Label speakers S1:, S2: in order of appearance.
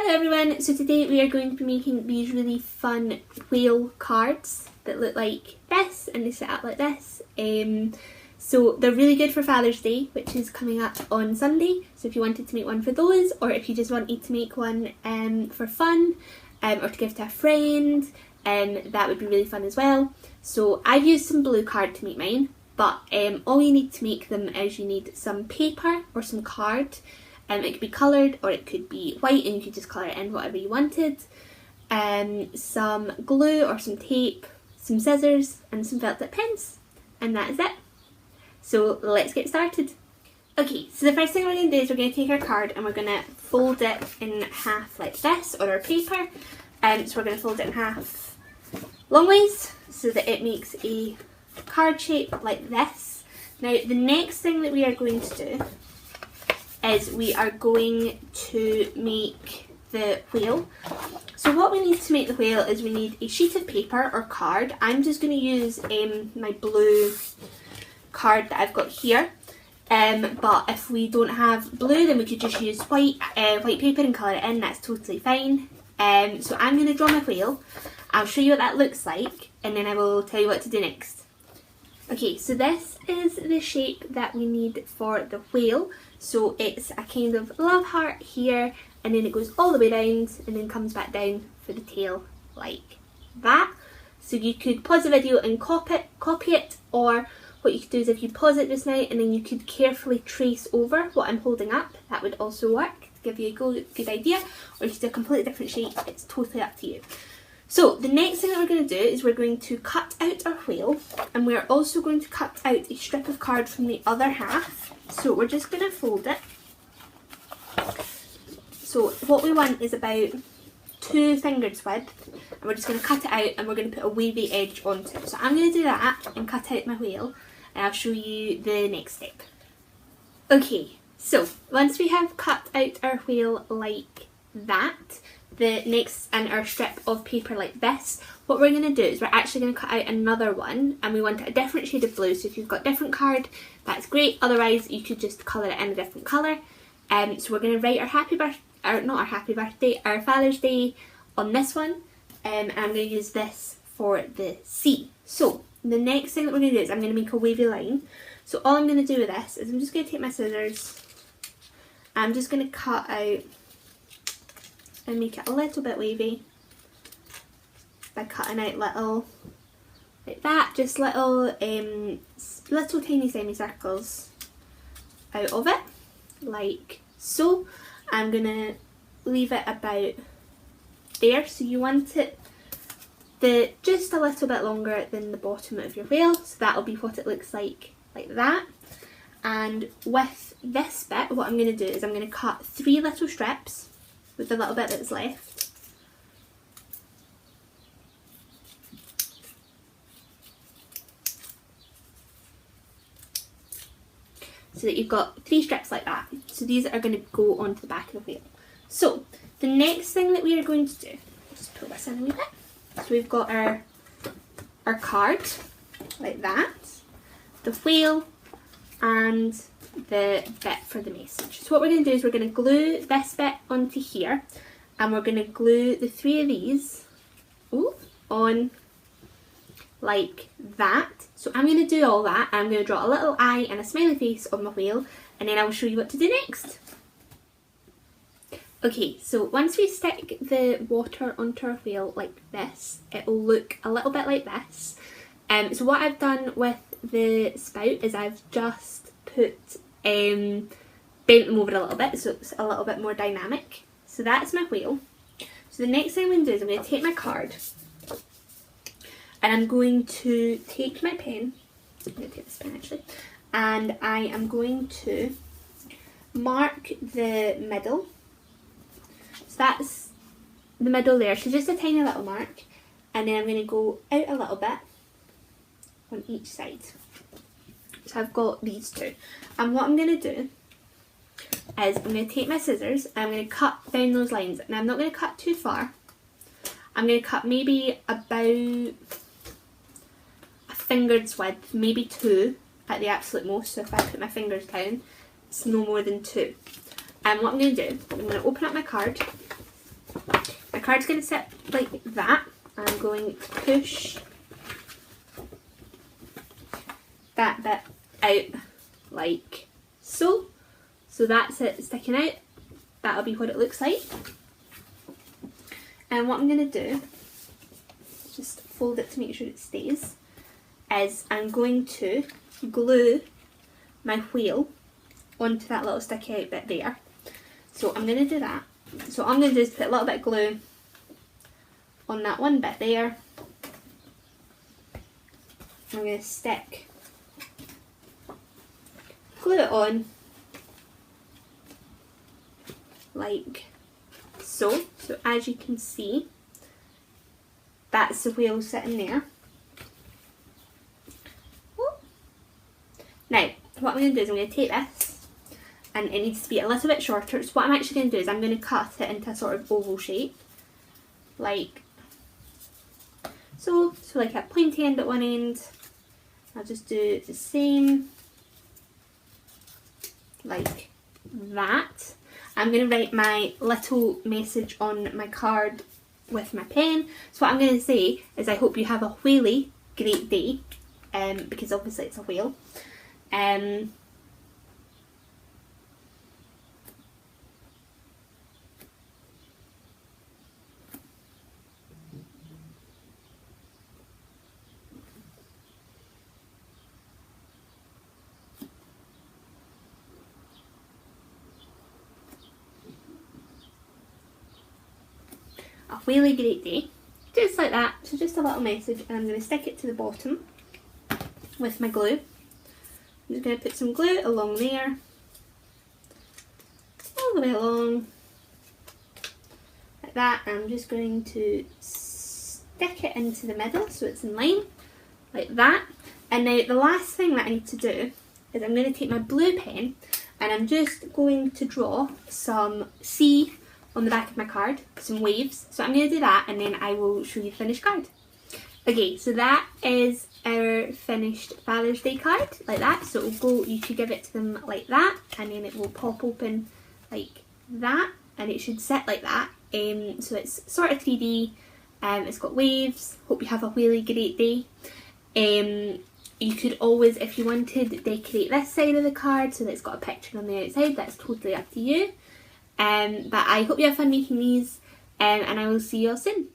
S1: Hello everyone, so today we are going to be making these really fun whale cards that look like this and they sit up like this. So they're really good for Father's Day, which is coming up on Sunday. So if you wanted to make one for those, or if you just wanted to make one for fun or to give to a friend, that would be really fun as well. So I've used some blue card to make mine, but all you need to make them is you need some paper or some card. It could be coloured or it could be white and you could just colour it in whatever you wanted. Some glue or some tape, some scissors and some felt tip pens, and that is it. So let's get started. Okay, so the first thing we're going to do is we're going to take our card and we're going to fold it in half like this on our paper. So we're going to fold it in half long ways so that it makes a card shape like this. Now the next thing that we are going to do is we are going to make the whale. So what we need to make the whale is we need a sheet of paper or card. I'm just going to use my blue card that I've got here. But if we don't have blue, then we could just use white paper and colour it in. That's totally fine. So I'm going to draw my whale. I'll show you what that looks like and then I will tell you what to do next. Okay, so this is the shape that we need for the whale. So it's a kind of love heart here and then it goes all the way down and then comes back down for the tail like that. So you could pause the video and copy it, or what you could do is if you pause it just now and then you could carefully trace over what I'm holding up, that would also work to give you a good idea, or you could do a completely different shape. It's totally up to you. So the next thing that we're going to do is we're going to cut out our whale, and we're also going to cut out a strip of card from the other half. So we're just going to fold it. So what we want is about 2 fingers width, and we're just going to cut it out and we're going to put a wavy edge onto it. So I'm going to do that and cut out my whale, and I'll show you the next step. Okay, so once we have cut out our whale like that, the next, and our strip of paper like this, what we're going to do is we're actually going to cut out another one, and we want a different shade of blue. So if you've got a different card, that's great. Otherwise you could just colour it in a different colour. So we're going to write our Father's Day on this one, and I'm going to use this for the C. So the next thing that we're going to do is I'm going to make a wavy line. So all I'm going to do with this is I'm just going to take my scissors, I'm just going to cut out and make it a little bit wavy by cutting out little, like that, just little tiny semicircles out of it, like so. I'm gonna leave it about there, so you want it just a little bit longer than the bottom of your whale, so that'll be what it looks like that. And with this bit, what I'm going to do is I'm going to cut 3 little strips with the little bit that's left. So that you've got 3 strips like that. So these are going to go onto the back of the whale. So the next thing that we are going to do, just pull this in a wee bit. So we've got our card like that, the whale and the bit for the message. So what we're going to do is we're going to glue this bit onto here, and we're going to glue the 3 of these on like that. So I'm going to do all that. I'm going to draw a little eye and a smiley face on my whale, and then I'll show you what to do next. Okay, so once we stick the water onto our whale like this, it will look a little bit like this. So what I've done with the spout is I've just bent them over a little bit, so it's a little bit more dynamic. So that's my whale. So the next thing I'm going to do is I'm going to take my card and I'm going to take my pen, I'm going to take this pen actually, and I am going to mark the middle. So that's the middle there, so just a tiny little mark, and then I'm going to go out a little bit on each side. So I've got these 2, and what I'm going to do is I'm going to take my scissors and I'm going to cut down those lines, and I'm not going to cut too far. I'm going to cut maybe about a finger's width, maybe 2 at the absolute most. So if I put my fingers down, it's no more than 2. And what I'm going to do, I'm going to open up my card card's going to sit like that. I'm going to push that bit out like so. So that's it sticking out. That'll be what it looks like. And what I'm going to do, just fold it to make sure it stays, is I'm going to glue my wheel onto that little sticky out bit there. So I'm going to do that. So all I'm going to do is put a little bit of glue on that one bit there. I'm going to stick, glue it on like so. So as you can see, that's the wheel sitting there. Now, what I'm going to do is I'm going to take this, and it needs to be a little bit shorter. So what I'm actually going to do is I'm going to cut it into a sort of oval shape, like so. So like a pointy end at one end. I'll just do the same, like that. I'm going to write my little message on my card with my pen. So what I'm going to say is I hope you have a whaley great day, because obviously it's a whale. A whaley great day, just like that. So just a little message, and I'm going to stick it to the bottom with my glue. I'm just going to put some glue along there, all the way along, like that. And I'm just going to stick it into the middle so it's in line, like that. And now the last thing that I need to do is I'm going to take my blue pen, and I'm just going to draw some sea on the back of my card, some waves. So I'm going to do that, and then I will show you the finished card. Okay, so that is our finished Father's Day card, like that. So it'll go, you should give it to them like that, and then it will pop open like that, and it should sit like that. So it's sort of 3D, it's got waves. Hope you have a really great day. You could always, if you wanted, decorate this side of the card so that it's got a picture on the outside. That's totally up to you. But I hope you have fun making these, and I will see you all soon.